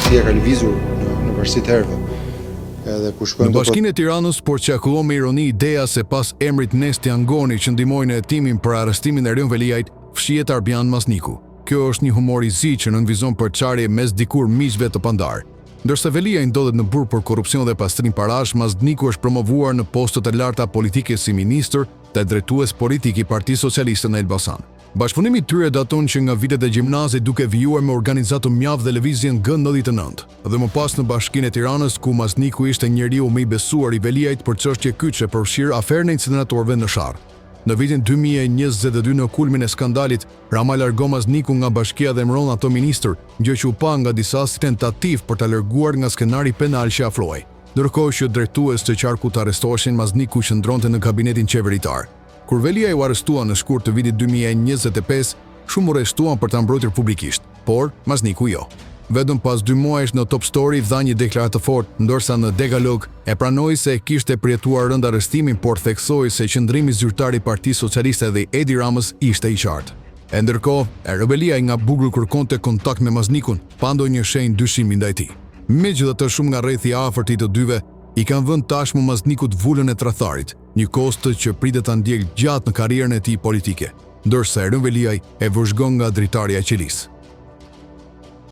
Partia ka lëvizur në varësi të herëve. Në Bashkinë e Tiranës porçakullon me ironi ideja se pas emrit Nesti Angoni që ndihmoi në hetimin për arrestimin e Erion Veliajt, fshihet Arbian Masniku. Kjo është një humor i zi që nënvizon për çarje mes dikur miqve të pandar. Ndërsa Veliaj ndodhet në burg për korrupsion dhe pastrim parash, Masniku është promovuar në postët e larta politike si ministër dhe drejtues politik i Partisë Socialiste në Elbasan. Bashkëpunimi i tyre daton që nga vitet e gjimnazit duke vijuar me organizatën mjaft dhe lëvizjen G99 dhe më pas në Bashkinë e Tiranës ku Masniku ishte njeriu më i besuar i Veliajt për çështje kyçe përfshir aferën e incineratorëve në Sharr. Në vitin 2022 në kulmin e skandalit, Rama largoi Masniku nga bashkia dhe emëron ato ministër, gjë që u pa nga disa si tentativë për ta larguar nga skenari penal që afroi. Ndërkohë që drejtues të qarkut arrestoheshin, Masniku qëndronte në kabinetin qeveritar. Kur Veliaj u arrestua në shkurt të vitit 2025, shumë u arrestuan për ta mbrojtur publikisht, por Masniku jo. Vetëm pas 2 muajsh në Top Story dha një deklaratë të fortë, ndërsa në Degalog e pranoi se kishte përjetuar rënd arrestimin, por theksoi se qëndrimi zyrtar i Partisë Socialiste dhe Edi Ramës ishte i qartë. E ndërkohë, Veliaj nga burgu kërkonte kontakt me Masnikun, pa ndonjë shenjë dyshimi ndaj tij. Megjithatë, shumë nga rrethi i afërt i të dyve i kanë vënë tashmë Masnikut vulën e tradhtarit, një kost që pritet ta ndjek gjatë në karrierën e tij politike, ndërsa Erion Veliaj e vëzhgon nga dritarja e qelisë.